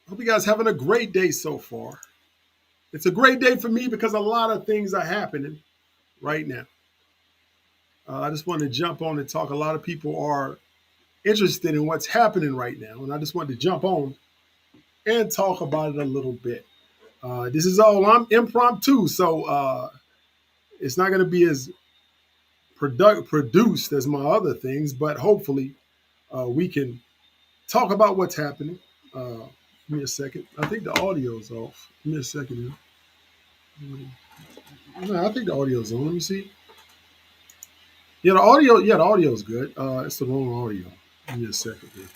Hope you guys having a great day so far. It's a great day for me because a lot of things are happening right now. I just wanted to jump on and talk. A lot of people are interested in what's happening right now, and I just wanted to jump on and talk about it a little bit. This is all I'm impromptu, so it's not going to be as produced as my other things, but hopefully we can talk about what's happening. Give me a second. I think the audio's off. Give me a second here. No, I think the audio's on. Let me see. Yeah, the audio. Yeah, the audio's good. It's the wrong audio. Give me a second here.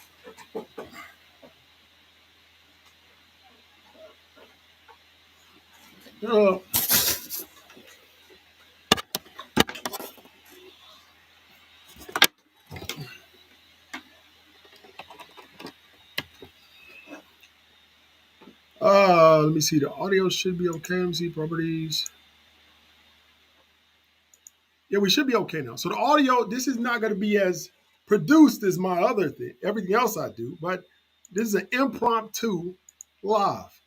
Uh, let me see. The audio should be okay. Let me see properties. Yeah, we should be okay now. So the audio. This is not going to be as produced as my other thing. Everything else I do, but this is an impromptu live.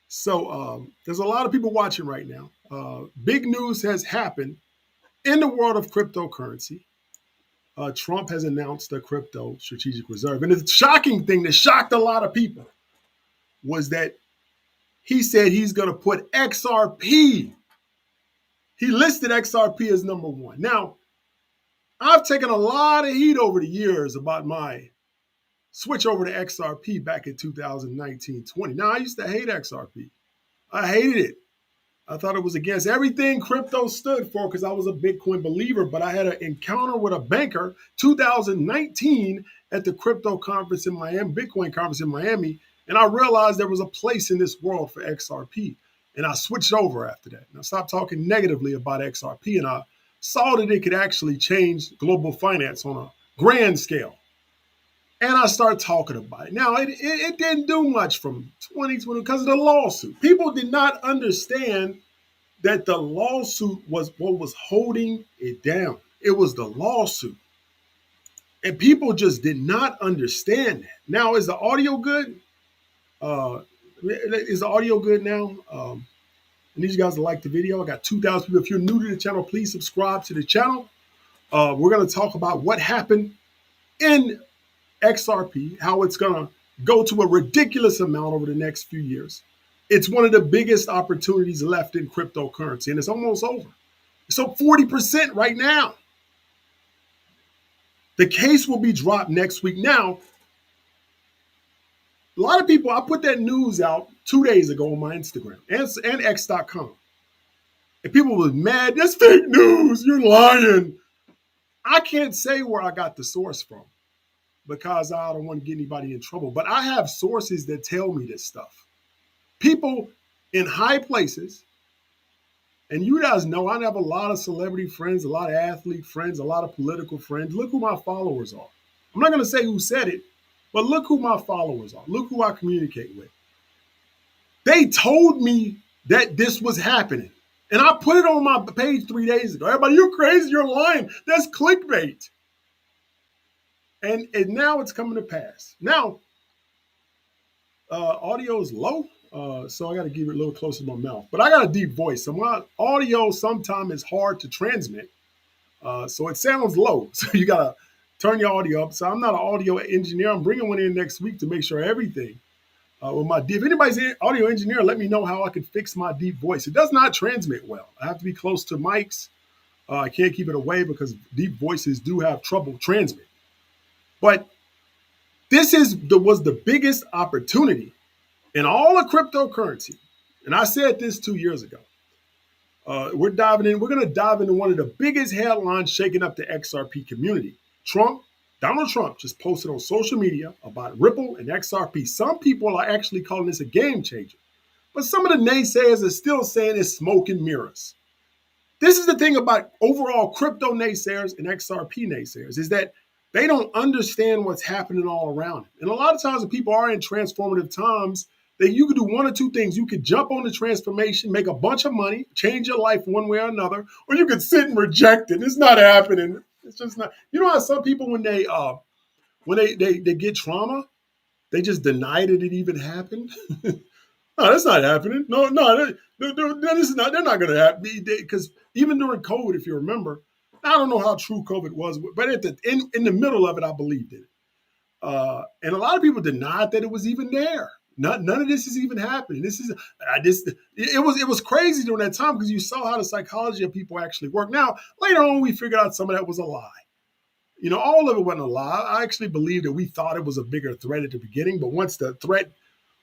So there's a lot of people watching right now. Big news has happened in the world of cryptocurrency. Trump has announced a crypto strategic reserve. And the shocking thing that shocked a lot of people was that he said he's going to put XRP. He listed XRP as number one. Now, I've taken a lot of heat over the years about my switch over to XRP back in 2019-20. Now, I used to hate XRP. I hated it. I thought it was against everything crypto stood for because I was a Bitcoin believer, but I had an encounter with a banker 2019 at the crypto conference in Miami, Bitcoin conference in Miami, and I realized there was a place in this world for XRP. And I switched over after that. And I stopped talking negatively about XRP, and I saw that it could actually change global finance on a grand scale. And I started talking about it. Now, it didn't do much from 2020 because of the lawsuit. People did not understand that the lawsuit was what was holding it down. It was the lawsuit. And people just did not understand that. Now, is the audio good? Is the audio good now? I need you guys to like the video. I got 2,000 people. If you're new to the channel, please subscribe to the channel. We're going to talk about what happened in XRP, how it's going to go to a ridiculous amount over the next few years. It's one of the biggest opportunities left in cryptocurrency, and it's almost over. It's up 40% right now. The case will be dropped next week. Now, a lot of people, I put that news out 2 days ago on my Instagram and X.com. And people were mad. That's fake news. You're lying. I can't say where I got the source from because I don't want to get anybody in trouble. But I have sources that tell me this stuff. People in high places, and you guys know I have a lot of celebrity friends, a lot of athlete friends, a lot of political friends. Look who my followers are. I'm not going to say who said it, but look who my followers are. Look who I communicate with. They told me that this was happening. And I put it on my page 3 days ago. Everybody, you're crazy, you're lying. That's clickbait. And now it's coming to pass. Now, audio is low, so I got to give it a little closer to my mouth. But I got a deep voice, so my audio sometimes is hard to transmit. So it sounds low. So you got to turn your audio up. So I'm not an audio engineer. I'm bringing one in next week to make sure everything with my deep. If anybody's an audio engineer, let me know how I can fix my deep voice. It does not transmit well. I have to be close to mics. I can't keep it away because deep voices do have trouble transmitting. But this was the biggest opportunity in all of cryptocurrency. And I said this 2 years ago. We're going to dive into one of the biggest headlines shaking up the XRP community. Donald Trump just posted on social media about Ripple and XRP. Some people are actually calling this a game changer. But some of the naysayers are still saying it's smoke and mirrors. This is the thing about overall crypto naysayers and XRP naysayers is that they don't understand what's happening all around it. And a lot of times when people are in transformative times, that you could do one or two things. You could jump on the transformation, make a bunch of money, change your life one way or another, or you could sit and reject it. It's not happening. It's just not. You know how some people when they get trauma, They just denied it even happened. No, that's not happening. This is not. They're not going to happen because even during COVID, if you remember, I don't know how true COVID was, but in the middle of it, I believed in it. And a lot of people denied that it was even there. None of this is even happening. This is it was crazy during that time because you saw how the psychology of people actually work. Now later on, we figured out some of that was a lie. You know, all of it wasn't a lie. I actually believe that we thought it was a bigger threat at the beginning, but once the threat,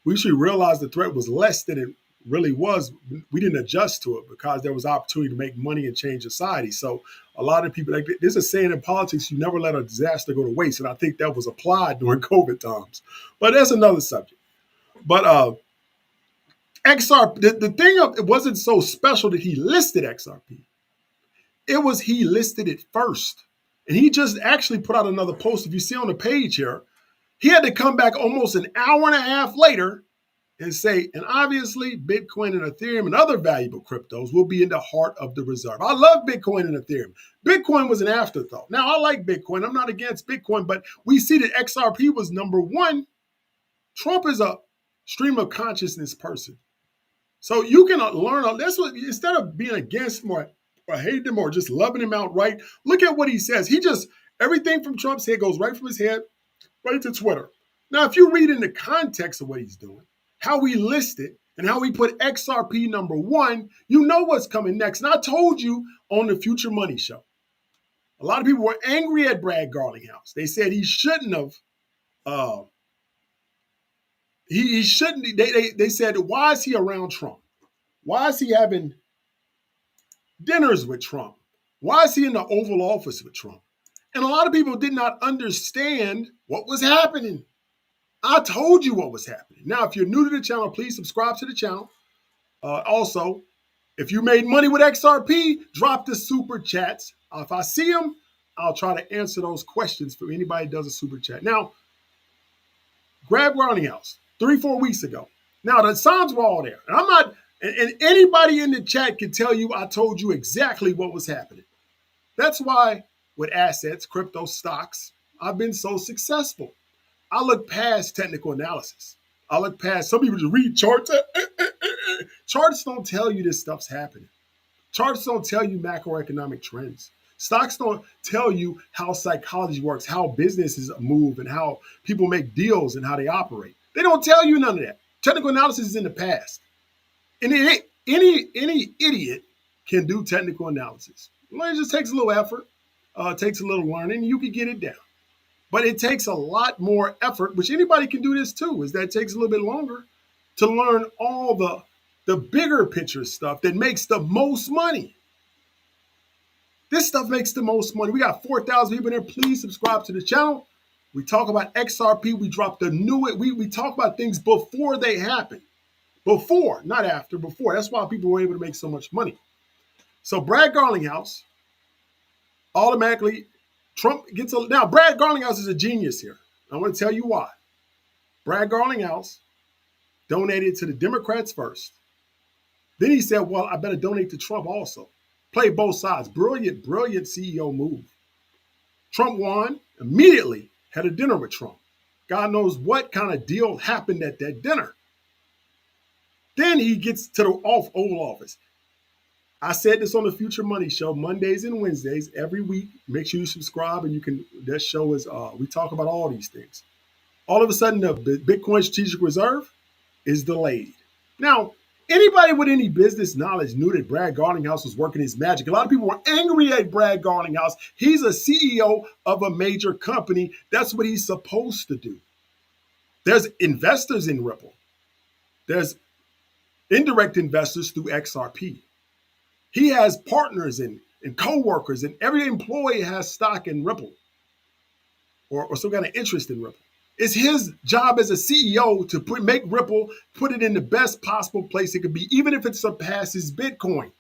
we should realize the threat was less than it really was. We didn't adjust to it because there was opportunity to make money and change society. So a lot of people, like there's a saying in politics, you never let a disaster go to waste. And I think that was applied during COVID times. But that's another subject. But XRP, the thing of it wasn't so special that he listed XRP. It was he listed it first. And he just actually put out another post. If you see on the page here, he had to come back almost an hour and a half later and say, and obviously Bitcoin and Ethereum and other valuable cryptos will be in the heart of the reserve. I love Bitcoin and Ethereum. Bitcoin was an afterthought. Now, I like Bitcoin. I'm not against Bitcoin, but we see that XRP was number one. Trump is a stream of consciousness person. So you can learn. That's what, instead of being against him or hating him or just loving him outright, look at what he says. He just, everything from Trump's head goes right from his head right to Twitter. Now, if you read in the context of what he's doing, how we list it, and how we put XRP number one, you know what's coming next. And I told you on the Future Money Show, a lot of people were angry at Brad Garlinghouse. They said he shouldn't have. He shouldn't. They said, why is he around Trump? Why is he having dinners with Trump? Why is he in the Oval Office with Trump? And a lot of people did not understand what was happening. I told you what was happening. Now, if you're new to the channel, please subscribe to the channel. Also, if you made money with XRP, drop the super chats. If I see them, I'll try to answer those questions for anybody who does a super chat. Now, grab Garlinghouse 3-4 weeks ago. Now, the signs were all there. And I'm not, and anybody in the chat can tell you I told you exactly what was happening. That's why with assets, crypto stocks, I've been so successful. I look past technical analysis. I look past, some people just read charts. Charts don't tell you this stuff's happening. Charts don't tell you macroeconomic trends. Stocks don't tell you how psychology works, how businesses move, and how people make deals and how they operate. They don't tell you none of that. Technical analysis is in the past. And any idiot can do technical analysis. Well, it just takes a little effort, takes a little learning, and you can get it down. But it takes a lot more effort, which anybody can do this too, is that it takes a little bit longer to learn all the bigger picture stuff that makes the most money. This stuff makes the most money. We got 4,000 people in there. Please subscribe to the channel. We talk about XRP. We drop the new, we talk about things before they happen. Before, not after, before. That's why people were able to make so much money. So Brad Garlinghouse, automatically, Trump gets a, now Brad Garlinghouse is a genius here. I want to tell you why. Brad Garlinghouse donated to the Democrats first. Then he said, well, I better donate to Trump also. Play both sides. Brilliant, brilliant CEO move. Trump won, immediately had a dinner with Trump. God knows what kind of deal happened at that dinner. Then he gets to the Oval Office. I said this on the Future Money Show, Mondays and Wednesdays, every week. Make sure you subscribe, and you can, that show is, we talk about all these things. All of a sudden, the Bitcoin Strategic Reserve is delayed. Now, anybody with any business knowledge knew that Brad Garlinghouse was working his magic. A lot of people were angry at Brad Garlinghouse. He's a CEO of a major company. That's what he's supposed to do. There's investors in Ripple. There's indirect investors through XRP. He has partners and co-workers, and every employee has stock in Ripple or some kind of interest in Ripple. It's his job as a CEO to make Ripple, put it in the best possible place it could be, even if it surpasses Bitcoin.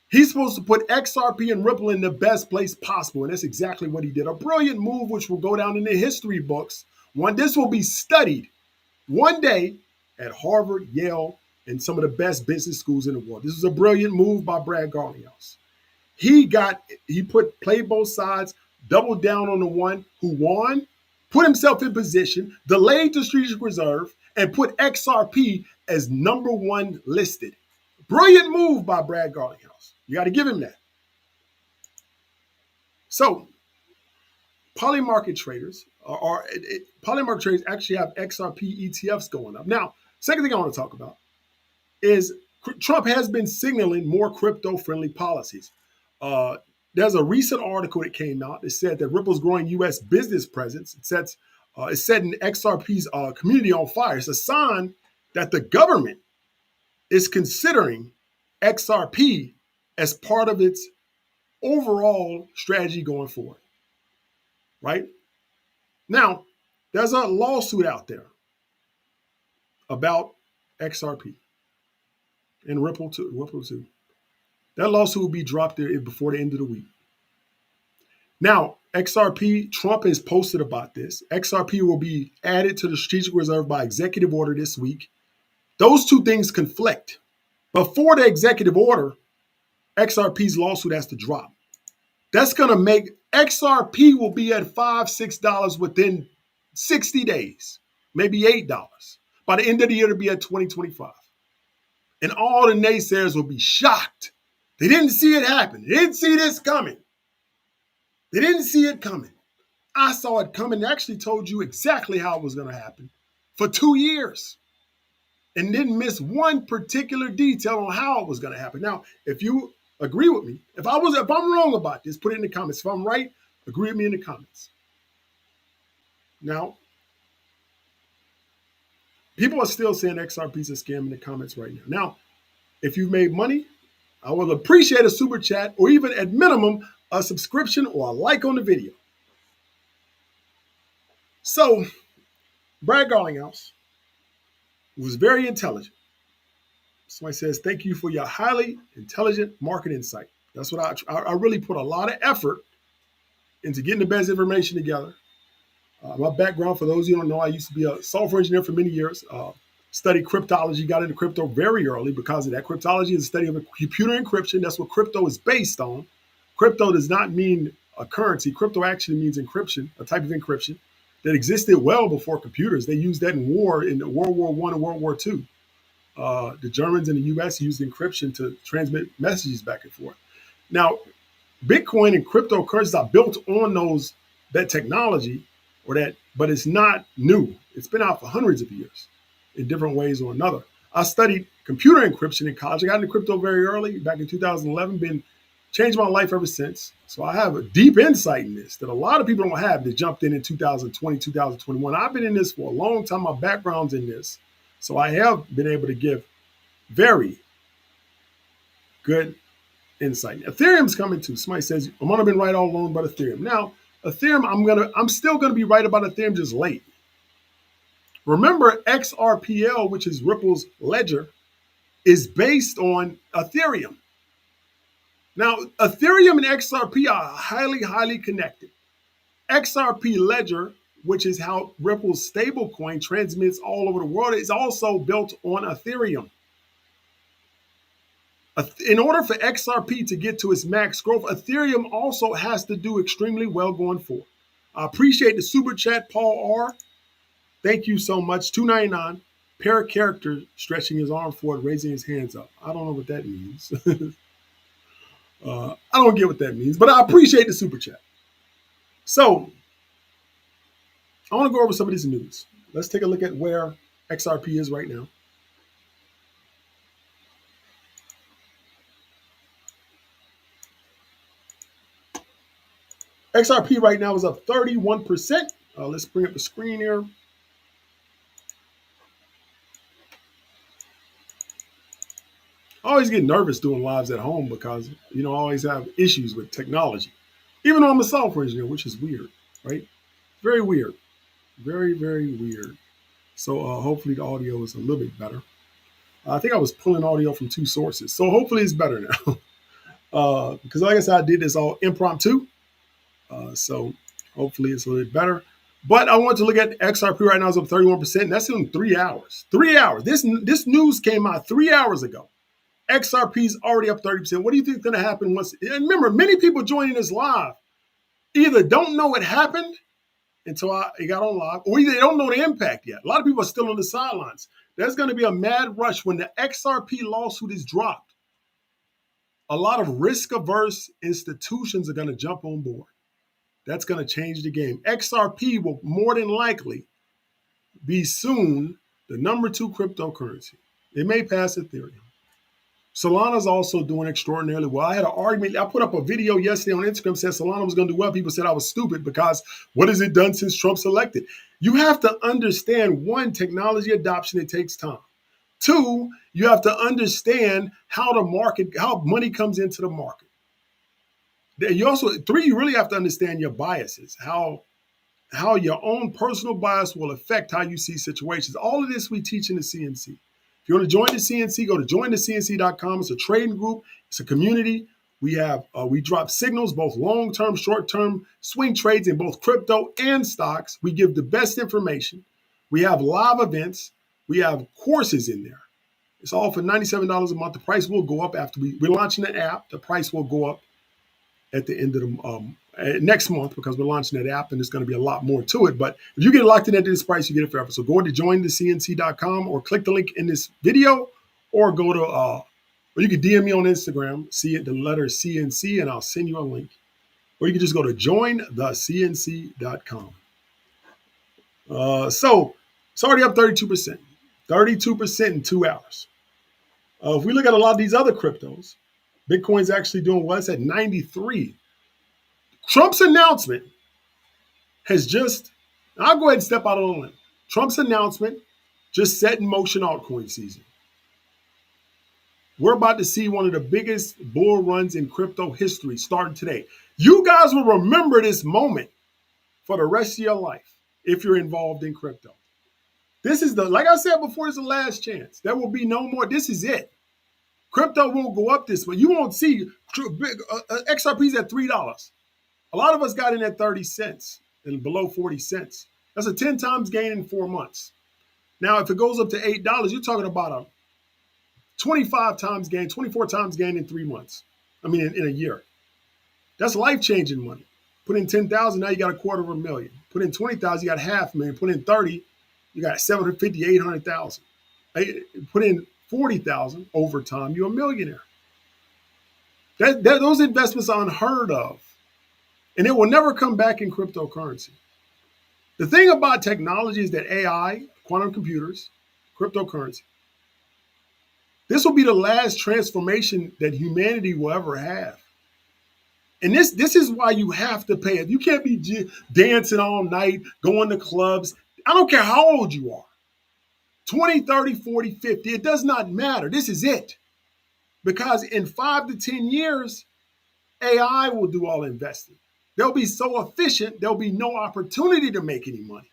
He's supposed to put XRP and Ripple in the best place possible, and that's exactly what he did. A brilliant move which will go down in the history books. This will be studied one day at Harvard, Yale, and some of the best business schools in the world. This is a brilliant move by Brad Garlinghouse. He played both sides, doubled down on the one who won, put himself in position, delayed the strategic reserve, and put XRP as #1 listed. Brilliant move by Brad Garlinghouse. You got to give him that. So, polymarket traders polymarket traders actually have XRP ETFs going up. Now, second thing I want to talk about is Trump has been signaling more crypto-friendly policies. There's a recent article that came out that said that Ripple's growing U.S. business presence is setting XRP's community on fire. It's a sign that the government is considering XRP as part of its overall strategy going forward. Right? Now, there's a lawsuit out there about XRP and Ripple too. That lawsuit will be dropped there before the end of the week. Now, XRP, Trump has posted about this. XRP will be added to the strategic reserve by executive order this week. Those two things conflict. Before the executive order, XRP's lawsuit has to drop. That's going to make XRP will be at $5, $6 within 60 days, maybe $8. By the end of the year, it'll be at 2025. And all the naysayers will be shocked. They didn't see it happen. They didn't see this coming. They didn't see it coming. I saw it coming. I actually told you exactly how it was going to happen for 2 years and didn't miss one particular detail on how it was going to happen. Now, if you agree with me, if I'm wrong about this, put it in the comments. If I'm right, agree with me in the comments. Now, people are still saying XRP's a scam in the comments right now. Now, if you've made money, I will appreciate a super chat or even at minimum a subscription or a like on the video. So, Brad Garlinghouse was very intelligent. Somebody says, thank you for your highly intelligent market insight. That's what I really put a lot of effort into getting the best information together. My background, for those of you who don't know, I used to be a software engineer for many years. Studied cryptology, got into crypto very early because of that. Cryptology is a study of computer encryption. That's what crypto is based on. Crypto does not mean a currency. Crypto actually means encryption, a type of encryption that existed well before computers. They used that in war, in World War I and World War II. The Germans in the U.S. used encryption to transmit messages back and forth. Now, Bitcoin and cryptocurrencies are built on that technology, but it's not new. It's been out for hundreds of years in different ways or another. I studied computer encryption in college. I got into crypto very early, back in 2011. Changed my life ever since. So I have a deep insight in this that a lot of people don't have that jumped in 2020, 2021. I've been in this for a long time. My background's in this. So I have been able to give very good insight. Ethereum's coming too. Somebody says, I'm gonna been right all along about Ethereum. Now, Ethereum, I'm still gonna be right about Ethereum, just late. Remember, XRPL, which is Ripple's ledger, is based on Ethereum. Now, Ethereum and XRP are highly, highly connected. XRP ledger, which is how Ripple's stablecoin transmits all over the world, is also built on Ethereum. In order for XRP to get to its max growth, Ethereum also has to do extremely well going forward. I appreciate the super chat, Paul R. Thank you so much. $2.99. Pair character stretching his arm forward, raising his hands up. I don't know what that means. I don't get what that means, but I appreciate the super chat. So, I want to go over some of these news. Let's take a look at where XRP is right now. XRP right now is up 31%. Let's bring up the screen here. I always get nervous doing lives at home because, I always have issues with technology. Even though I'm a software engineer, which is weird, right? Very weird. Very, very weird. So hopefully the audio is a little bit better. I think I was pulling audio from 2 sources. So hopefully it's better now. Because like I said, I did this all impromptu. So hopefully it's a little bit better. But I want to look at XRP right now. It's up 31%. And that's in 3 hours. 3 hours. This news came out 3 hours ago. XRP's already up 30%. What do you think is going to happen once? And remember, many people joining this live either don't know it happened until it got on live, or they don't know the impact yet. A lot of people are still on the sidelines. There's going to be a mad rush when the XRP lawsuit is dropped. A lot of risk-averse institutions are going to jump on board. That's going to change the game. XRP will more than likely be soon the number 2 cryptocurrency. It may pass Ethereum. Solana's also doing extraordinarily well. I had an argument. I put up a video yesterday on Instagram said Solana was going to do well. People said I was stupid because what has it done since Trump's elected? You have to understand, one, technology adoption, it takes time. 2, you have to understand how money comes into the market. You also, 3, you really have to understand your biases, how your own personal bias will affect how you see situations. All of this we teach in the CNC. If you want to join the CNC, go to jointhecnc.com. It's a trading group. It's a community. We drop signals, both long-term, short-term swing trades in both crypto and stocks. We give the best information. We have live events. We have courses in there. It's all for $97 a month. The price will go up after we're launching the app. The price will go up at the end of the next month because we're launching that app and there's going to be a lot more to it. But if you get locked in at this price, you get it forever. So go to jointhecnc.com or click the link in this video, or go to, or you can DM me on Instagram, the letter CNC, and I'll send you a link. Or you can just go to jointhecnc.com. So it's already up 32%. 32% in 2 hours. If we look at a lot of these other cryptos, Bitcoin's actually doing well. It's at 93. Trump's announcement has I'll go ahead and step out on a limb. Trump's announcement just set in motion altcoin season. We're about to see one of the biggest bull runs in crypto history starting today. You guys will remember this moment for the rest of your life if you're involved in crypto. This is like I said before, it's the last chance. There will be no more. This is it. Crypto won't go up this way. You won't see XRP's at $3. A lot of us got in at 30 cents and below 40 cents. That's a 10 times gain in 4 months. Now, if it goes up to $8, you're talking about a 25 times gain, 24 times gain in 3 months. In a year. That's life-changing money. Put in 10,000, now you got $250,000. Put in 20,000, you got $500,000. Put in 30, you got 750, 800,000. Put in 40,000 over time, you're a millionaire. Those investments are unheard of. And it will never come back in cryptocurrency. The thing about technology is that AI, quantum computers, cryptocurrency, this will be the last transformation that humanity will ever have. And this is why you have to pay it. You can't be dancing all night, going to clubs. I don't care how old you are. 20, 30, 40, 50, it does not matter. This is it. Because in 5 to 10 years, AI will do all investing. They'll be so efficient, there'll be no opportunity to make any money.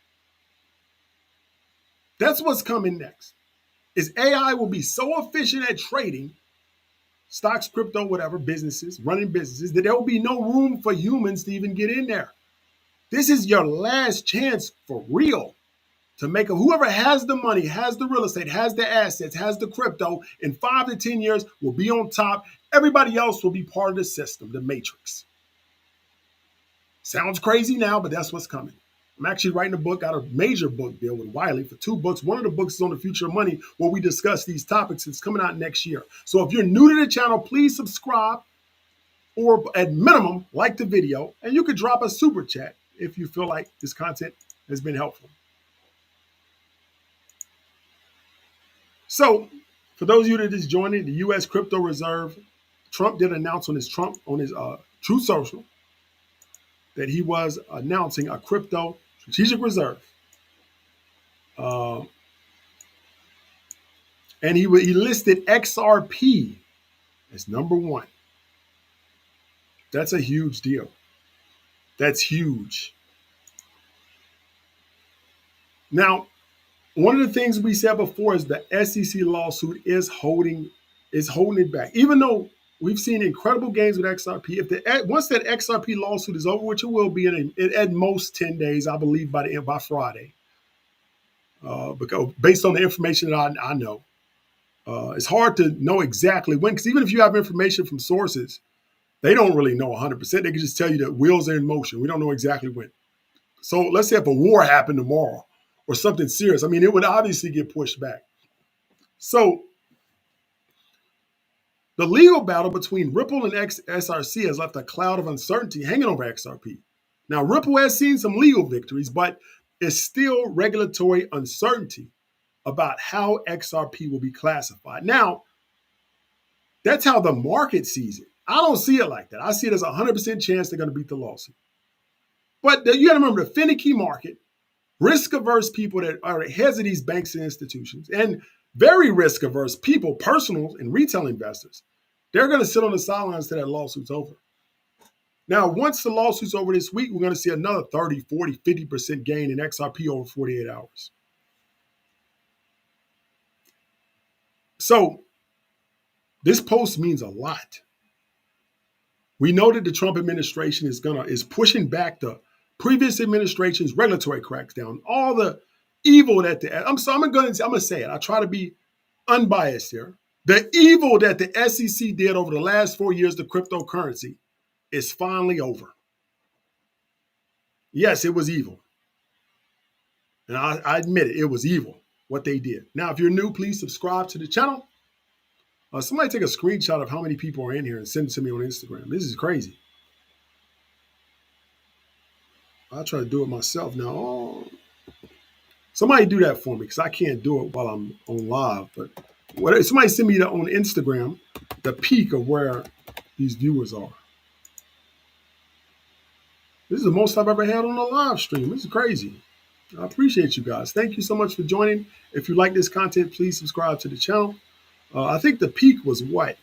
That's what's coming next. Is AI will be so efficient at trading, stocks, crypto, whatever, businesses, running businesses, that there will be no room for humans to even get in there. This is your last chance for real to make whoever has the money, has the real estate, has the assets, has the crypto, in 5 to 10 years will be on top. Everybody else will be part of the system, the matrix. Sounds crazy now, but that's what's coming. I'm actually writing a book, got a major book deal with Wiley for 2 books. One of the books is on the future of money where we discuss these topics. It's coming out next year. So if you're new to the channel, please subscribe or at minimum, like the video. And you could drop a super chat if you feel like this content has been helpful. So for those of you that just joined the U.S. Crypto Reserve, Trump did announce on his Truth Social that he was announcing a crypto strategic reserve. And he listed XRP as number 1. That's a huge deal. That's huge. Now, one of the things we said before is the SEC lawsuit is holding it back. Even though we've seen incredible gains with XRP, once that XRP lawsuit is over, which it will be at most 10 days, I believe by Friday, because based on the information that I know, it's hard to know exactly when, because even if you have information from sources, they don't really know 100%. They can just tell you that wheels are in motion. We don't know exactly when. So let's say if a war happened tomorrow or something serious, I mean, it would obviously get pushed back. So the legal battle between Ripple and XRC has left a cloud of uncertainty hanging over XRP. Now, Ripple has seen some legal victories, but it's still regulatory uncertainty about how XRP will be classified. Now, that's how the market sees it. I don't see it like that. I see it as a 100% chance they're going to beat the lawsuit. But you got to remember the finicky market, risk-averse people that are heads of these banks and institutions, and very risk-averse people, personal and retail investors, they're going to sit on the sidelines till that lawsuit's over. Now, once the lawsuit's over this week, we're going to see another 30, 40, 50% gain in XRP over 48 hours. So this post means a lot. We know that the Trump administration is pushing back the previous administration's regulatory crackdown, all the evil that I'm going to say it. I try to be unbiased here. The evil that the SEC did over the last 4 years to cryptocurrency is finally over. Yes, it was evil. And I admit it was evil what they did. Now, if you're new, please subscribe to the channel. Somebody take a screenshot of how many people are in here and send it to me on Instagram. This is crazy. I'll try to do it myself now. Oh. Somebody do that for me because I can't do it while I'm on live. But somebody send me on Instagram the peak of where these viewers are. This is the most I've ever had on a live stream. This is crazy. I appreciate you guys. Thank you so much for joining. If you like this content, please subscribe to the channel. I think the peak was what?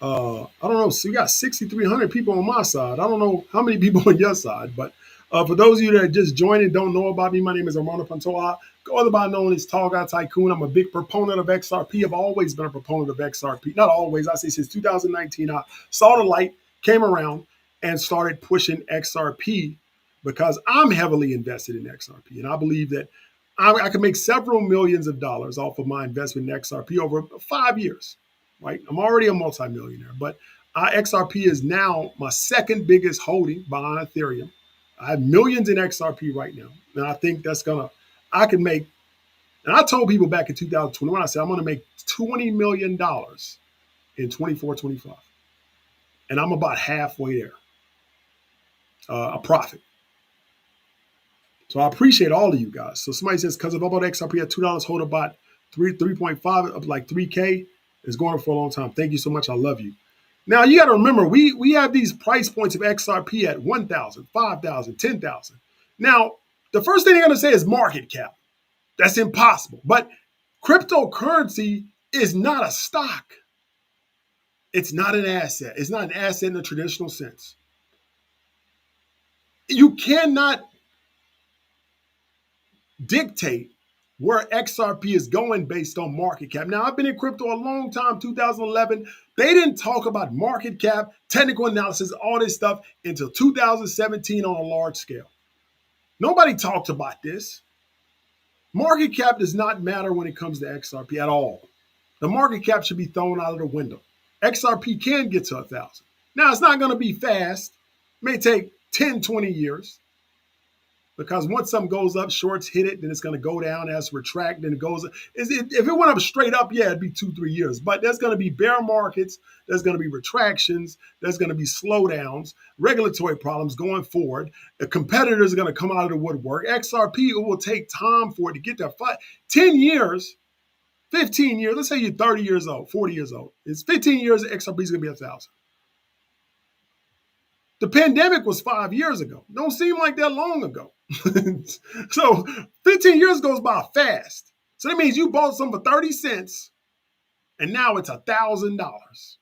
I don't know. So we got 6,300 people on my side. I don't know how many people on your side, but for those of you that are just joining, don't know about me, my name is Armando Pantoja, otherwise known as Tall Guy Tycoon. I'm a big proponent of XRP. I've always been a proponent of XRP. Not always. I say since 2019, I saw the light, came around, and started pushing XRP because I'm heavily invested in XRP. And I believe that I can make several millions of dollars off of my investment in XRP over 5 years, right? I'm already a multimillionaire, but XRP is now my second biggest holding behind Ethereum. I have millions in XRP right now. And I think I can make, and I told people back in 2021, I said, I'm going to make $20 million in 24, 25. And I'm about halfway there, a profit. So I appreciate all of you guys. So somebody says, because if I bought XRP at $2, hold about 3.5 up like 3K, it's going for a long time. Thank you so much. I love you. Now you got to remember, we have these price points of XRP at 1,000, 5,000, 10,000. Now, the first thing they're going to say is market cap. That's impossible. But cryptocurrency is not a stock. It's not an asset. It's not an asset in the traditional sense. You cannot dictate where XRP is going based on market cap. Now, I've been in crypto a long time, 2011. They didn't talk about market cap, technical analysis, all this stuff until 2017 on a large scale. Nobody talked about this. Market cap does not matter when it comes to XRP at all. The market cap should be thrown out of the window. XRP can get to 1,000. Now, it's not going to be fast. It may take 10, 20 years. Because once something goes up, shorts hit it, then it's going to go down, as retract, then it goes up. If it went up straight up, yeah, it'd be 2-3 years. But there's going to be bear markets, there's going to be retractions, there's going to be slowdowns, regulatory problems going forward. The competitors are going to come out of the woodwork. XRP, it will take time for it to get there. 10 years, 15 years, let's say you're 30 years old, 40 years old. It's 15 years, XRP is going to be 1,000. The pandemic was 5 years ago. Don't seem like that long ago. So 15 years goes by fast. So that means you bought something for 30 cents and now it's $1,000.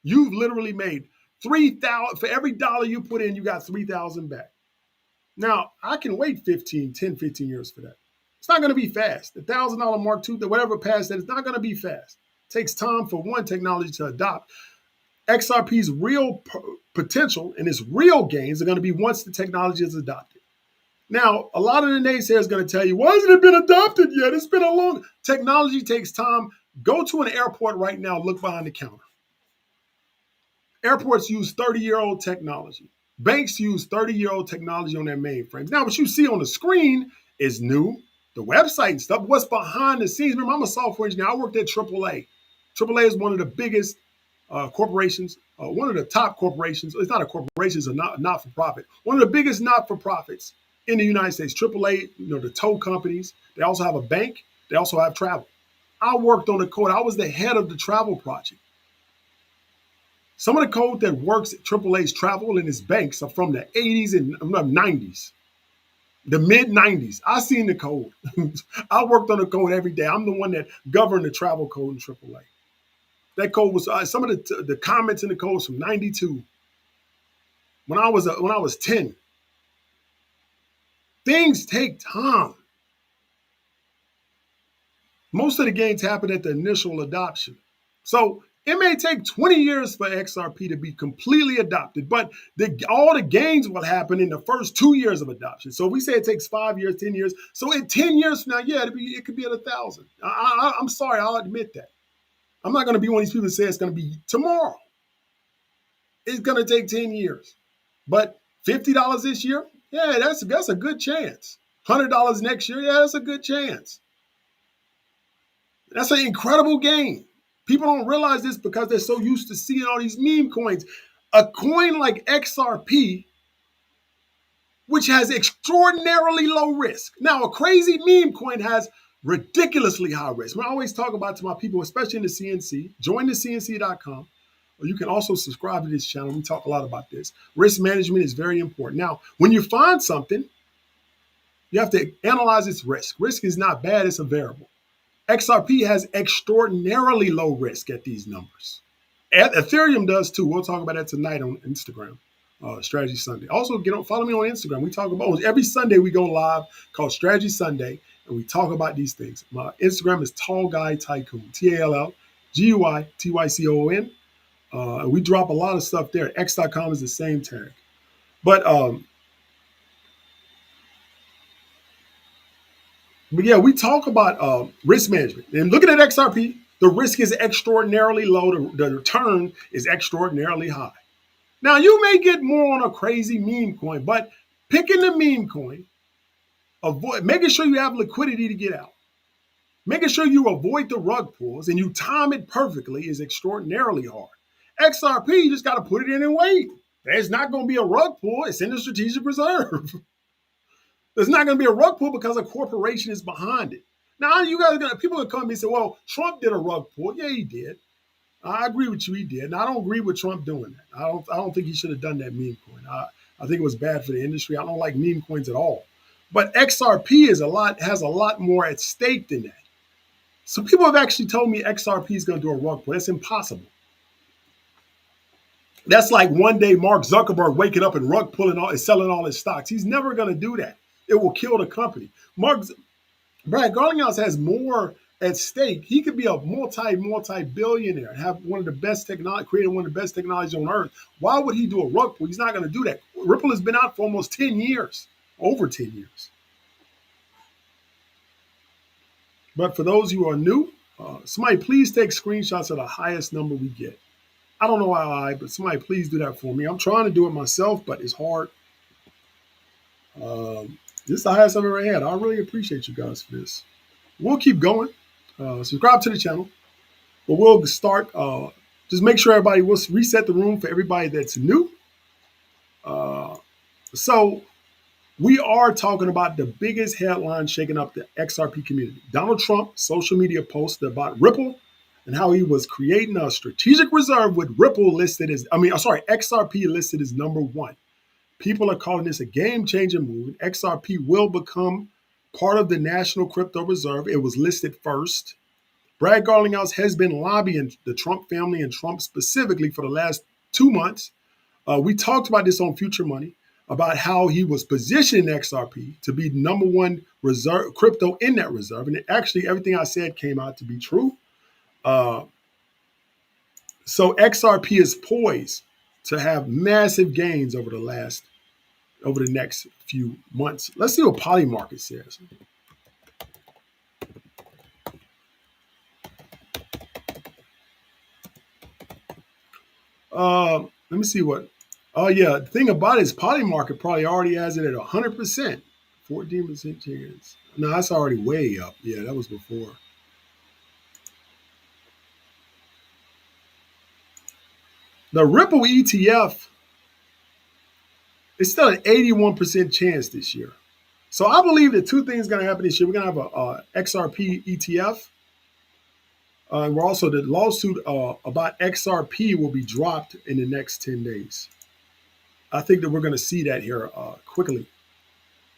You've literally made 3,000. For every dollar you put in, you got 3,000 back. Now, I can wait 10, 15 years for that. It's not going to be fast. The $1,000 Mark II, whatever past that, it's not going to be fast. It takes time for one technology to adopt. XRP's real potential and its real gains are going to be once the technology is adopted. Now, a lot of the naysayers are going to tell you, why hasn't it been adopted yet? It's been a long... Technology takes time. Go to an airport right now, look behind the counter. Airports use 30-year-old technology. Banks use 30-year-old technology on their mainframes. Now, what you see on the screen is new, the website and stuff. What's behind the scenes? Remember, I'm a software engineer. I worked at AAA. AAA is one of the biggest corporations, one of the top corporations. It's not a corporation, it's a not-for-profit. One of the biggest not-for-profits in the United States. AAA, the tow companies. They also have a bank. They also have travel. I worked on the code. I was the head of the travel project. Some of the code that works at AAA's travel and its banks are from the 80s and 90s, the mid 90s. I seen the code. I worked on the code every day. I'm the one that governed the travel code in AAA. That code was some of the comments in the code was from 92. When I was 10. Things take time. Most of the gains happen at the initial adoption. So it may take 20 years for XRP to be completely adopted, but all the gains will happen in the first 2 years of adoption. So we say it takes 5 years, 10 years. So in 10 years from now, yeah, it could be at 1,000. I'm sorry, I'll admit that. I'm not going to be one of these people that say it's going to be tomorrow. It's going to take 10 years. But $50 this year, yeah, that's a good chance. $100 next year, yeah, that's a good chance. That's an incredible gain. People don't realize this because they're so used to seeing all these meme coins. A coin like XRP, which has extraordinarily low risk. Now, a crazy meme coin has ridiculously high risk. I always talk about to my people, especially in the CNC, join the CNC.com. Or you can also subscribe to this channel. We talk a lot about this. Risk management is very important. Now, when you find something, you have to analyze its risk. Risk is not bad, it's a variable. XRP has extraordinarily low risk at these numbers. Ethereum does too. We'll talk about that tonight on Instagram, Strategy Sunday. Also, follow me on Instagram. We talk about every Sunday we go live called Strategy Sunday, and we talk about these things. My Instagram is Tall Guy Tycoon, TALLGUYTYCOON. We drop a lot of stuff there. X.com is the same tag. But yeah, we talk about risk management. And looking at XRP, the risk is extraordinarily low. The return is extraordinarily high. Now, you may get more on a crazy meme coin, but picking the meme coin, making sure you have liquidity to get out, making sure you avoid the rug pulls and you time it perfectly is extraordinarily hard. XRP, you just got to put it in and wait. There's not going to be a rug pull. It's in the strategic reserve. There's not going to be a rug pull because a corporation is behind it. Now, people are going to come to me and say, well, Trump did a rug pull. Yeah, he did. I agree with you, he did. And I don't agree with Trump doing that. I don't think he should have done that meme coin. I think it was bad for the industry. I don't like meme coins at all. But XRP has a lot more at stake than that. So people have actually told me XRP is going to do a rug pull. That's impossible. That's like one day Mark Zuckerberg waking up and rug pulling and selling all his stocks. He's never going to do that. It will kill the company. Brad Garlinghouse has more at stake. He could be a multi-billionaire, have one of the best technology, creating one of the best technologies on earth. Why would he do a rug pull? He's not going to do that. Ripple has been out for almost 10 years, over 10 years. But for those who are new, somebody please take screenshots of the highest number we get. I don't know why, but somebody please do that for me. I'm trying to do it myself, but it's hard. This is the highest I've ever had. I really appreciate you guys for this. We'll keep going. Subscribe to the channel. But we'll start. Just make sure everybody will reset the room for everybody that's new. So we are talking about the biggest headline shaking up the XRP community. Donald Trump social media post about Ripple and how he was creating a strategic reserve with Ripple XRP listed as number one. People are calling this a game-changing move. XRP will become part of the National Crypto Reserve. It was listed first. Brad Garlinghouse has been lobbying the Trump family and Trump specifically for the last 2 months. We talked about this on Future Money, about how he was positioning XRP to be number one reserve crypto in that reserve. And actually, everything I said came out to be true. So XRP is poised to have massive gains over the next few months. Let's see what Polymarket says. Let me see what Oh yeah, the thing about it is Polymarket probably already has it at 100%, 14% chance. No, that's already way up. Yeah, that was before. The Ripple ETF is still an 81% chance this year. So I believe that two things are going to happen this year. We're going to have a XRP ETF. And we're also the lawsuit about XRP will be dropped in the next 10 days. I think that we're going to see that here quickly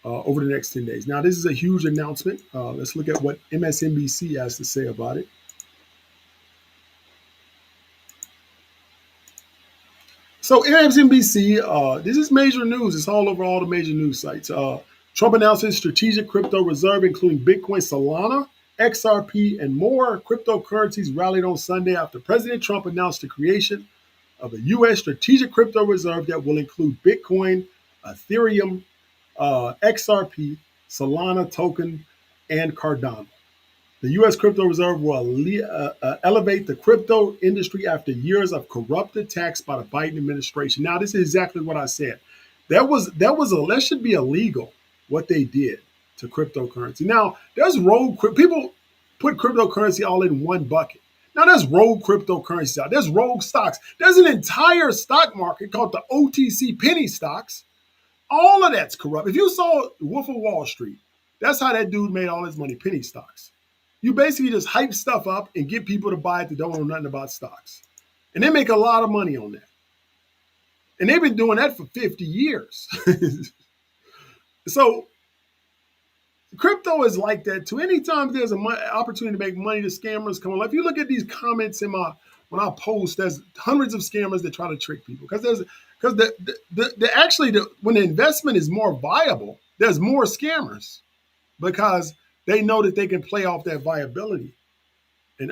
over the next 10 days. Now, this is a huge announcement. Let's look at what MSNBC has to say about it. So MSNBC, this is major news. It's all over all the major news sites. Trump announces strategic crypto reserve, including Bitcoin, Solana, XRP, and more. Cryptocurrencies rallied on Sunday after President Trump announced the creation of a U.S. strategic crypto reserve that will include Bitcoin, Ethereum, XRP, Solana token, and Cardano. The U.S. crypto reserve will elevate the crypto industry after years of corrupt attacks by the Biden administration. Now, this is exactly what I said. That should be illegal what they did to cryptocurrency. Now, there's rogue people put cryptocurrency all in one bucket. Now, there's rogue cryptocurrencies out. There's rogue stocks. There's an entire stock market called the OTC penny stocks. All of that's corrupt. If you saw Wolf of Wall Street, that's how that dude made all his money, penny stocks. You basically just hype stuff up and get people to buy it that don't know nothing about stocks. And they make a lot of money on that. And they've been doing that for 50 years. So crypto is like that too. Anytime there's an opportunity to make money, the scammers come on. If you look at these comments when I post, there's hundreds of scammers that try to trick people because when the investment is more viable, there's more scammers because they know that they can play off that viability and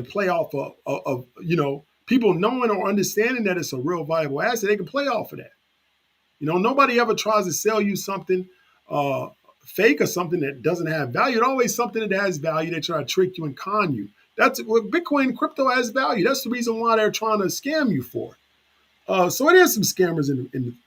play off of people knowing or understanding that it's a real viable asset. They can play off of that. Nobody ever tries to sell you something fake or something that doesn't have value. It's always something that has value. They try to trick you and con you. That's what Bitcoin crypto has value. That's the reason why they're trying to scam you for. So it is some scammers in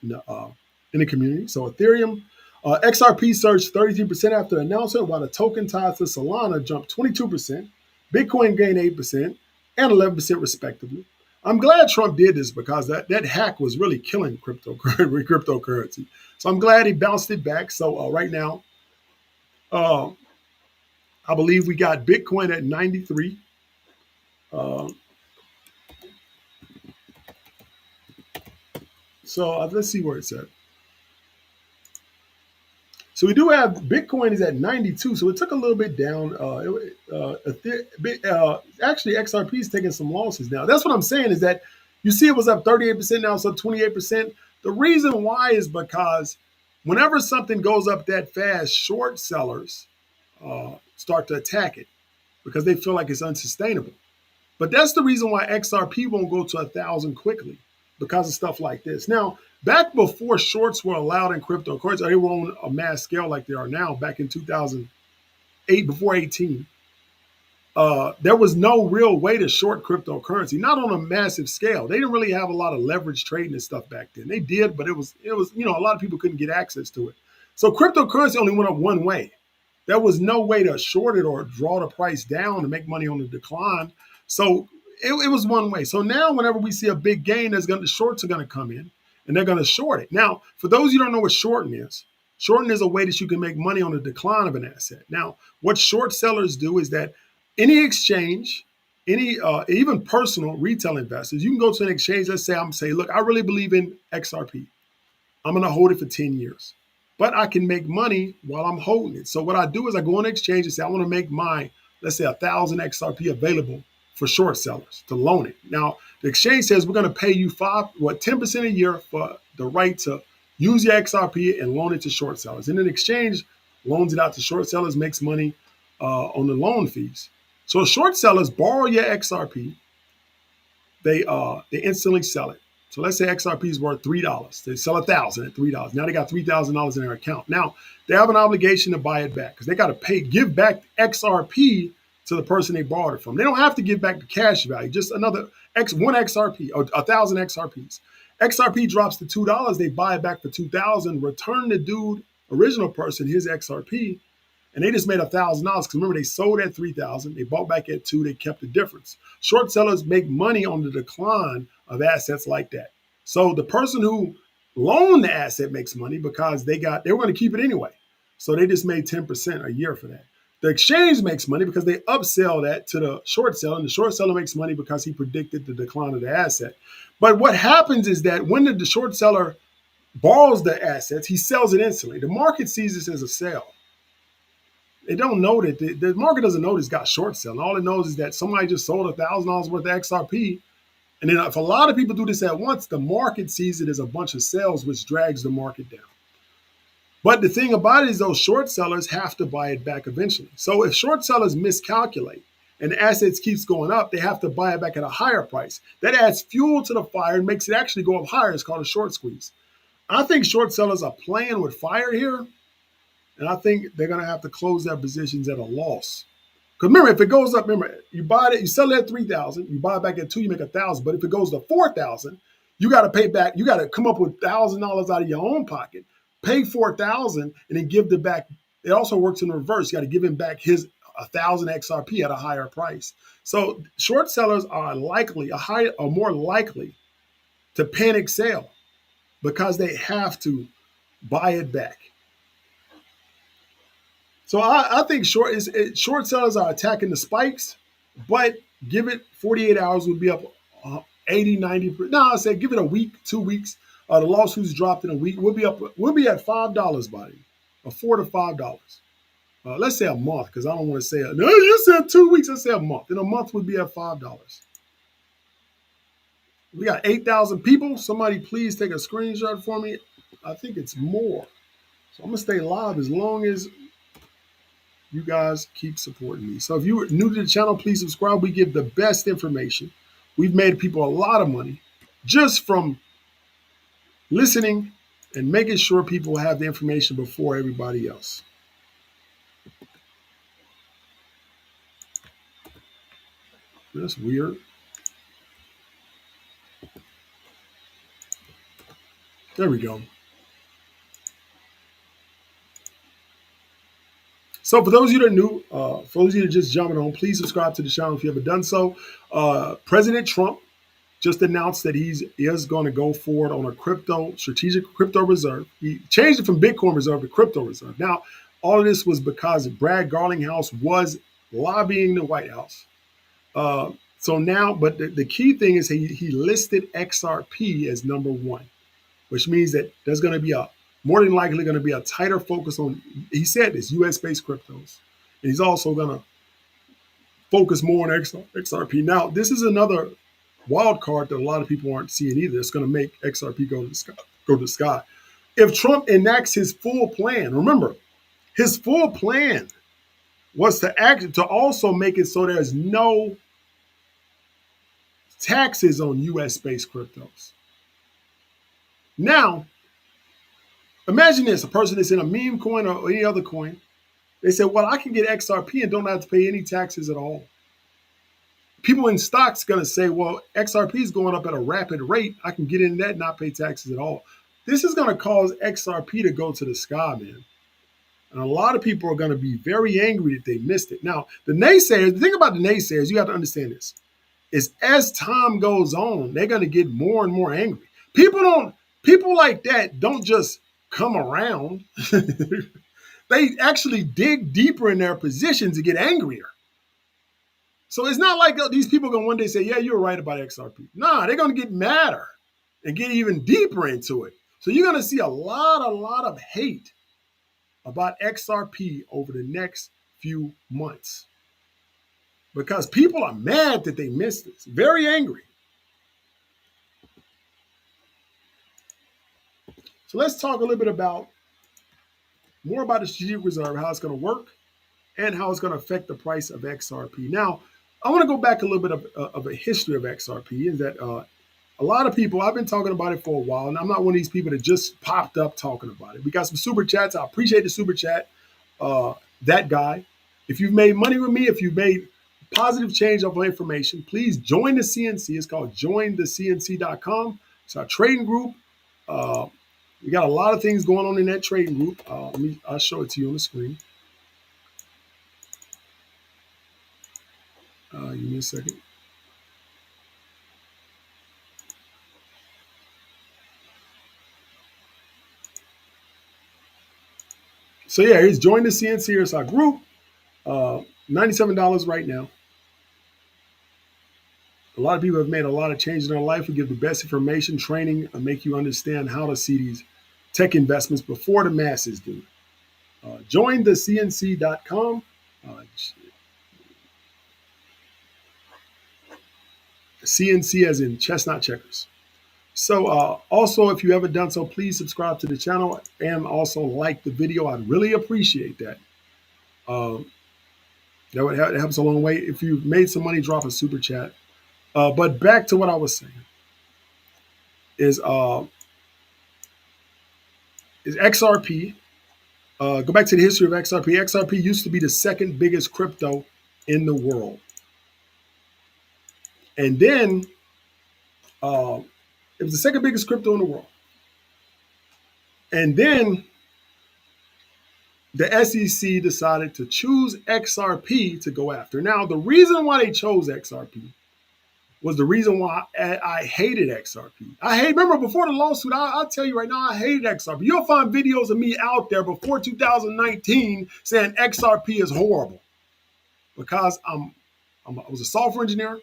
the community. So Ethereum, XRP surged 33% after the announcement, while the token tied to Solana jumped 22%. Bitcoin gained 8% and 11% respectively. I'm glad Trump did this because that hack was really killing cryptocurrency. So I'm glad he bounced it back. So right now, I believe we got Bitcoin at 93. So let's see where it's at. So we do have Bitcoin is at 92, so it took a little bit down. Actually, XRP is taking some losses now. That's what I'm saying is that you see it was up 38%, now it's up 28%. The reason why is because whenever something goes up that fast, short sellers start to attack it because they feel like it's unsustainable. But that's the reason why XRP won't go to 1,000 quickly because of stuff like this. Now, back before shorts were allowed in cryptocurrency, they were on a mass scale like they are now, back in 2008, before 18, there was no real way to short cryptocurrency, not on a massive scale. They didn't really have a lot of leverage trading and stuff back then. They did, but it was a lot of people couldn't get access to it. So cryptocurrency only went up one way. There was no way to short it or draw the price down to make money on the decline. So it was one way. So now whenever we see a big gain, the shorts are going to come in and they're going to short it. Now, for those of you who don't know what shorting is a way that you can make money on the decline of an asset. Now, what short sellers do is that any exchange, even personal retail investors, you can go to an exchange, let's say, look, I really believe in XRP. I'm going to hold it for 10 years. But I can make money while I'm holding it. So what I do is I go on the exchange and say, I want to make let's say 1,000 XRP available for short sellers to loan it. Now, the exchange says we're going to pay you 10% a year for the right to use your XRP and loan it to short sellers. And then the exchange loans it out to short sellers, makes money on the loan fees. So short sellers borrow your XRP, they instantly sell it. So let's say XRP is worth $3. They sell 1,000 at $3. Now they got $3,000 in their account. Now they have an obligation to buy it back because they got to give back XRP to the person they borrowed it from. They don't have to give back the cash value, just one XRP or 1,000 XRPs. XRP drops to $2, they buy it back for 2,000, return the dude, original person, his XRP, and they just made $1,000. Because remember, they sold at 3,000, they bought back at 2, they kept the difference. Short sellers make money on the decline of assets like that. So the person who loaned the asset makes money because they were going to keep it anyway. So they just made 10% a year for that. The exchange makes money because they upsell that to the short seller, and the short seller makes money because he predicted the decline of the asset. But what happens is that when the short seller borrows the assets, he sells it instantly. The market sees this as a sale. They don't know that the market doesn't know this guy's short selling. All it knows is that somebody just sold $1,000 worth of XRP. And then if a lot of people do this at once, the market sees it as a bunch of sales, which drags the market down. But the thing about it is those short sellers have to buy it back eventually. So if short sellers miscalculate and the assets keeps going up, they have to buy it back at a higher price. That adds fuel to the fire and makes it actually go up higher. It's called a short squeeze. I think short sellers are playing with fire here. And I think they're going to have to close their positions at a loss. Because remember, if it goes up, remember, you buy it, you sell it at 3,000, you buy it back at 2, you make 1,000. But if it goes to 4,000, you got to pay back, you got to come up with $1,000 out of your own pocket, pay 4,000, and then give them back. It also works in reverse. You got to give him back his 1,000 XRP at a higher price. So short sellers are more likely to panic sell because they have to buy it back. So I think short sellers are attacking the spikes, but give it 48 hours, we'll be up 80, 90. No, I say give it a week, 2 weeks. The lawsuits dropped in a week. We'll be at $5 by then, $4 to $5. Let's say a month, because I don't want to say no. You said 2 weeks. Let's say a month. In a month, we'll be at $5. We got 8,000 people. Somebody please take a screenshot for me. I think it's more. So I'm gonna stay live as long as you guys keep supporting me. So if you're new to the channel, please subscribe. We give the best information. We've made people a lot of money just from listening and making sure people have the information before everybody else. That's weird. There we go. So for those of you that are new, for those of you that are just jumping on, please subscribe to the channel if you haven't done so. President Trump just announced that he is going to go forward on a strategic crypto reserve. He changed it from Bitcoin reserve to crypto reserve. Now, all of this was because Brad Garlinghouse was lobbying the White House. So now, but the key thing is he listed XRP as number one, which means that there's going to be more than likely going to be a tighter focus on, he said this, US-based cryptos. And he's also going to focus more on XRP. Now, this is another wild card that a lot of people aren't seeing either. It's going to make XRP go to the sky. If Trump enacts his full plan, remember, his full plan was to also make it so there's no taxes on US-based cryptos. Now, imagine this, a person that's in a meme coin or any other coin, they say, well, I can get XRP and don't have to pay any taxes at all. People in stocks going to say, well, XRP is going up at a rapid rate. I can get in that and not pay taxes at all. This is going to cause XRP to go to the sky, man. And a lot of people are going to be very angry that they missed it. Now, the naysayers, the thing about the naysayers, you have to understand this, is as time goes on, they're going to get more and more angry. People like that don't just come around. They actually dig deeper in their positions to get angrier. So it's not like these people are going to one day say, yeah, you're right about XRP. Nah, they're going to get madder and get even deeper into it. So you're going to see a lot of hate about XRP over the next few months because people are mad that they missed this, very angry. So let's talk a little bit more about the strategic reserve, how it's going to work, and how it's going to affect the price of XRP. Now, I want to go back a little bit of a history of XRP, is that a lot of people, I've been talking about it for a while, and I'm not one of these people that just popped up talking about it. We got some super chats. I appreciate the super chat. That guy. If you've made money with me, if you've made positive change off my information, please join the CNC. It's called jointhecnc.com. It's our trading group. We got a lot of things going on in that trading group. I'll show it to you on the screen. Give me a second. So yeah, here's join the CNC. Here's our group. $97 right now. A lot of people have made a lot of changes in their life. We give the best information, training, and make you understand how to see these tech investments before the masses do. Join the CNC.com. CNC as in chestnut checkers. So also, if you haven't done so, please subscribe to the channel and also like the video. I'd really appreciate that. That helps a long way. If you've made some money, drop a super chat. But back to what I was saying is XRP. Go back to the history of XRP. XRP used to be the second biggest crypto in the world. And then it was the second biggest crypto in the world. And then the SEC decided to choose XRP to go after. Now, the reason why they chose XRP was the reason why I hated XRP. Remember before the lawsuit, I'll tell you right now, I hated XRP. You'll find videos of me out there before 2019 saying XRP is horrible because I was a software engineer.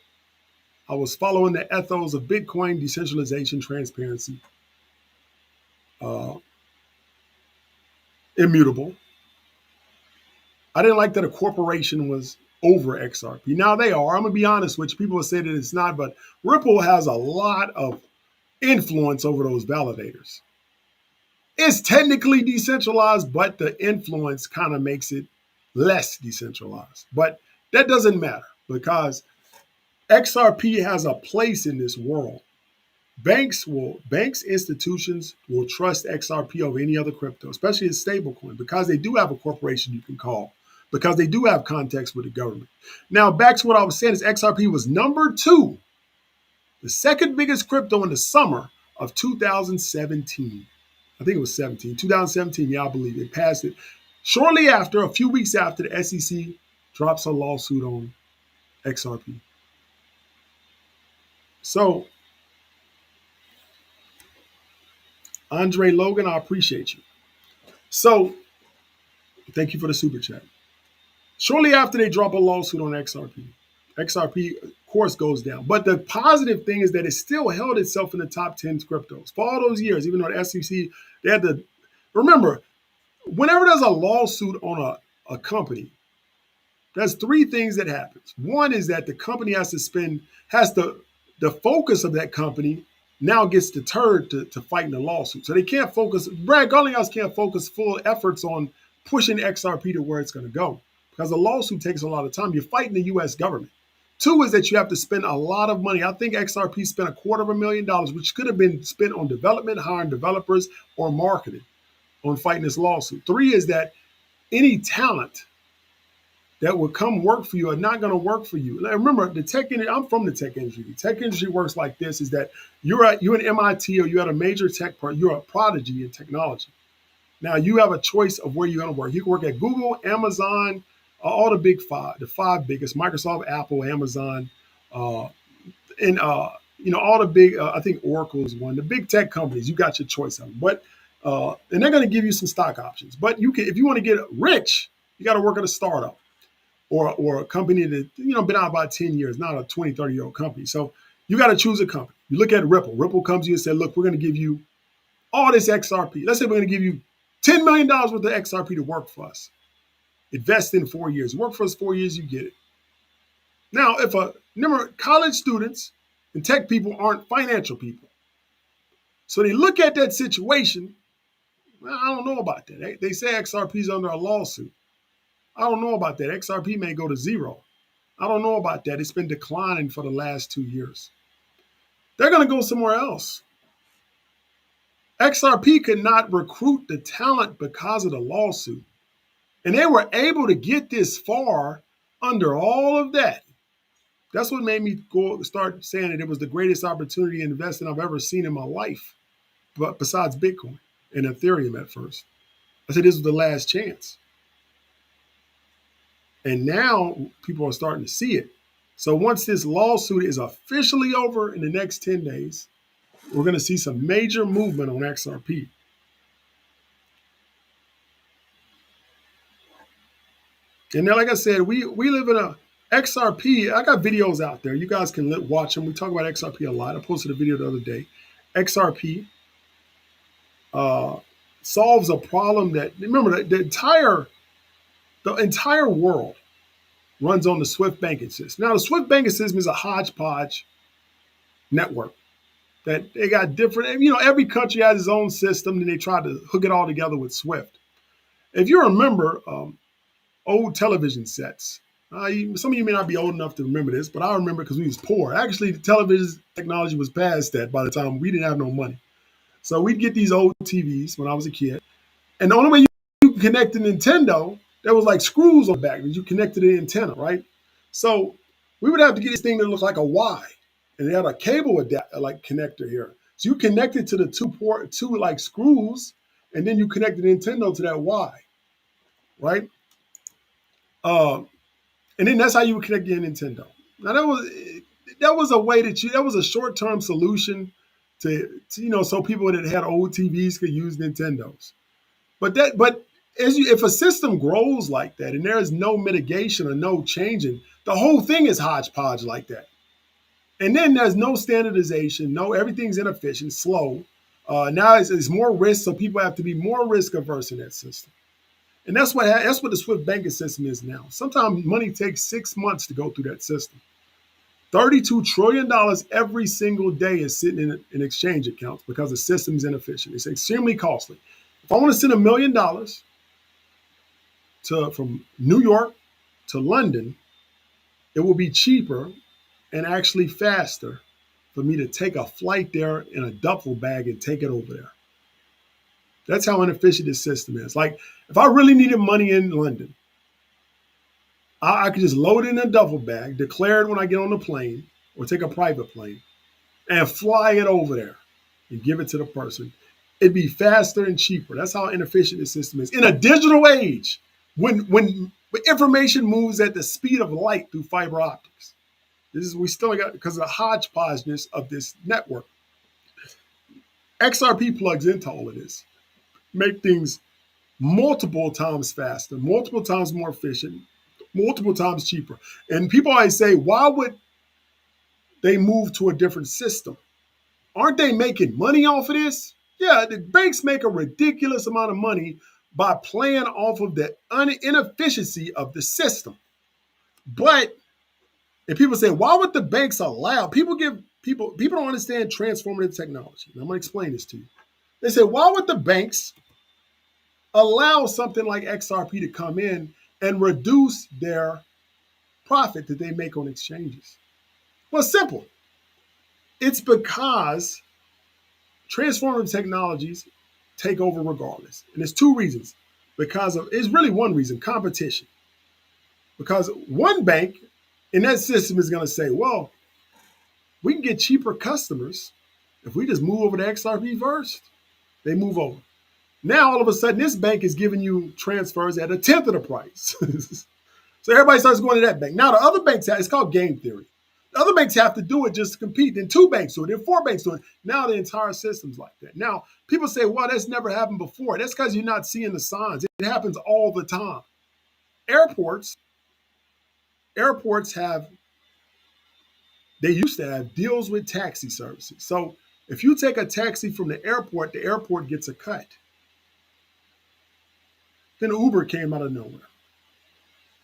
I was following the ethos of Bitcoin, decentralization, transparency, immutable. I didn't like that a corporation was over XRP. Now they are. I'm going to be honest with you. People will say that it's not, but Ripple has a lot of influence over those validators. It's technically decentralized, but the influence kind of makes it less decentralized. But that doesn't matter because XRP has a place in this world. Banks, institutions will trust XRP over any other crypto, especially a stablecoin, because they do have a corporation you can call, because they do have context with the government. Now, back to what I was saying is XRP was number 2, the second biggest crypto in the summer of 2017. I think it was 2017, yeah, I believe it passed it. Shortly after, a few weeks after, the SEC drops a lawsuit on XRP. So, Andre Logan, I appreciate you. So, thank you for the super chat. Shortly after they drop a lawsuit on XRP, XRP, of course, goes down. But the positive thing is that it still held itself in the top 10 cryptos for all those years, even though the SEC, they had to, remember, whenever there's a lawsuit on a company, there's 3 things that happens. One is that the company the focus of that company now gets deterred to fighting the lawsuit. So they can't focus, Brad Garlinghouse can't focus full efforts on pushing XRP to where it's going to go because the lawsuit takes a lot of time. You're fighting the U.S. government. 2 is that you have to spend a lot of money. I think XRP spent $250,000, which could have been spent on development, hiring developers, or marketing on fighting this lawsuit. 3 is that any talent that would come work for you are not going to work for you. Now, remember, I'm from the tech industry. The tech industry works like this, is that you're at MIT or you're at a major tech part, you're a prodigy in technology. Now, you have a choice of where you're going to work. You can work at Google, Amazon, all the big 5, the 5 biggest, Microsoft, Apple, Amazon, and all the big, I think Oracle is one. The big tech companies, you got your choice of them. But, and they're going to give you some stock options. But if you want to get rich, you got to work at a startup. Or a company that, been out about 10 years, not a 20, 30-year-old company. So you got to choose a company. You look at Ripple. Ripple comes to you and says, look, we're going to give you all this XRP. Let's say we're going to give you $10 million worth of XRP to work for us. Invest in 4 years. Work for us 4 years, you get it. Now, remember, college students and tech people aren't financial people. So they look at that situation. Well, I don't know about that. They say XRP is under a lawsuit. I don't know about that. XRP may go to 0. I don't know about that. It's been declining for the last 2 years. They're going to go somewhere else. XRP could not recruit the talent because of the lawsuit. And they were able to get this far under all of that. That's what made me start saying that it was the greatest opportunity in investing I've ever seen in my life, but besides Bitcoin and Ethereum at first. I said this was the last chance. And now people are starting to see it. So once this lawsuit is officially over in the next 10 days, we're going to see some major movement on XRP. And then, like I said, we live in a XRP. I got videos out there. You guys can watch them. We talk about XRP a lot. I posted a video the other day. XRP solves a problem that, remember, the entire world runs on the Swift banking system. Now, the Swift banking system is a hodgepodge network that they got different, every country has its own system, and they try to hook it all together with Swift. If you remember old television sets, some of you may not be old enough to remember this, but I remember because we was poor. Actually, the television technology was past that by the time we didn't have no money. So we'd get these old TVs when I was a kid, and the only way you could connect to Nintendo, there was like screws on the back that you connected the antenna, right? So we would have to get this thing that looked like a Y, and it had a cable like connector here. So you connected to the two like screws, and then you connected the Nintendo to that Y, right? And then that's how you would connect your Nintendo. Now that was a way that was a short-term solution to so people that had old TVs could use Nintendos. But if a system grows like that and there is no mitigation or no changing, the whole thing is hodgepodge like that. And then there's no standardization, everything's inefficient, slow. Now it's more risk, so people have to be more risk averse in that system. And that's what the Swift banking system is now. Sometimes money takes 6 months to go through that system. $32 trillion every single day is sitting in exchange accounts because the system is inefficient. It's extremely costly. If I want to send $1 million from New York to London, it will be cheaper and actually faster for me to take a flight there in a duffel bag and take it over there. That's how inefficient this system is. Like, if I really needed money in London, I could just load it in a duffel bag, declare it when I get on the plane or take a private plane, and fly it over there and give it to the person. It'd be faster and cheaper. That's how inefficient this system is. In a digital age, when information moves at the speed of light through fiber optics, we still got, because of the hodgepodgeness of this network. XRP plugs into all of this, make things multiple times faster, multiple times more efficient, multiple times cheaper. And people always say, why would they move to a different system? Aren't they making money off of this? Yeah, the banks make a ridiculous amount of money by playing off of the inefficiency of the system. But if people say, why would the banks allow, people don't understand transformative technology. And I'm going to explain this to you. They say, why would the banks allow something like XRP to come in and reduce their profit that they make on exchanges? Well, it's simple. It's because transformative technologies take over regardless. And there's two reasons. It's really one reason, competition. Because one bank in that system is going to say, well, we can get cheaper customers if we just move over to XRP first. They move over. Now, all of a sudden, this bank is giving you transfers at 1/10 of the price. So everybody starts going to that bank. Now, the other banks, it's called game theory. The other banks have to do it just to compete. Then 2 banks do it. Then 4 banks do it. Now the entire system's like that. Now, people say, well, that's never happened before. That's because you're not seeing the signs. It happens all the time. Airports they used to have deals with taxi services. So if you take a taxi from the airport gets a cut. Then Uber came out of nowhere.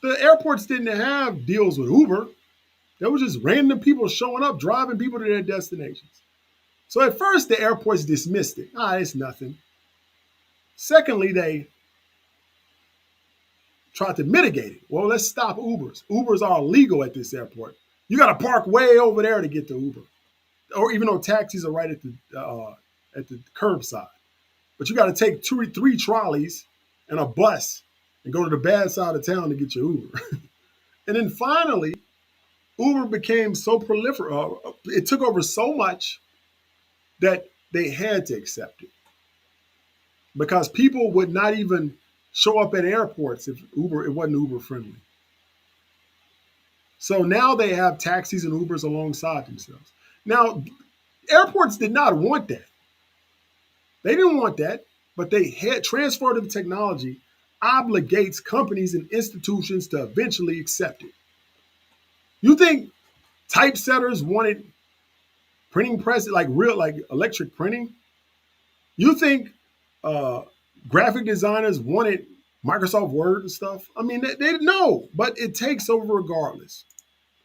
The airports didn't have deals with Uber. There was just random people showing up, driving people to their destinations. So at first, the airports dismissed it. It's nothing. Secondly, they tried to mitigate it. Well, let's stop Ubers. Ubers are illegal at this airport. You got to park way over there to get to Uber. Or even though taxis are right at the curbside. But you got to take 2 or 3 trolleys and a bus and go to the bad side of town to get your Uber. And then finally, Uber became so proliferate. It took over so much that they had to accept it because people would not even show up at airports if it wasn't Uber friendly. So now they have taxis and Ubers alongside themselves. Now, airports did not want that. They didn't want that, but they had transferred of technology obligates companies and institutions to eventually accept it. You think typesetters wanted printing press like real like electric printing? You think uh, graphic designers wanted Microsoft Word and stuff? I mean, they know, but it takes over regardless.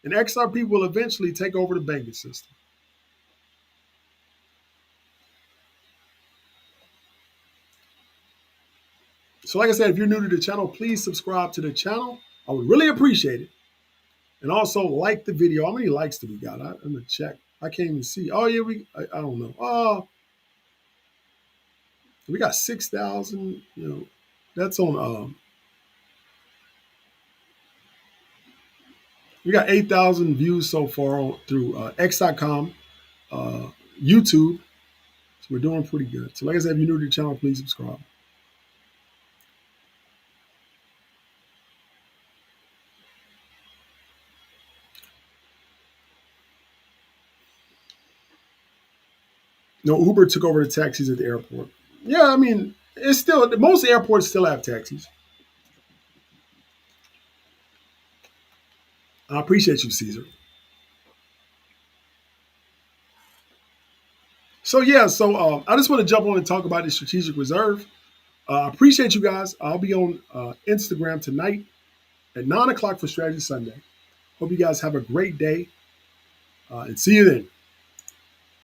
And XRP will eventually take over the banking system. So, like I said, if you're new to the channel, please subscribe to the channel. I would really appreciate it. And also like the video. How many likes do we got? I'm gonna check. I can't even see. Oh yeah, I don't know. Oh, we got 6,000. You know, that's on. We got 8,000 views so far through X.com, uh, YouTube. So we're doing pretty good. So like I said, if you're new to the channel, please subscribe. No, Uber took over the taxis at the airport. Yeah, I mean, it's still most airports still have taxis. I appreciate you, Caesar. So yeah, I just want to jump on and talk about the strategic reserve. I appreciate you guys. I'll be on Instagram tonight at 9 o'clock for Strategy Sunday. Hope you guys have a great day and see you then.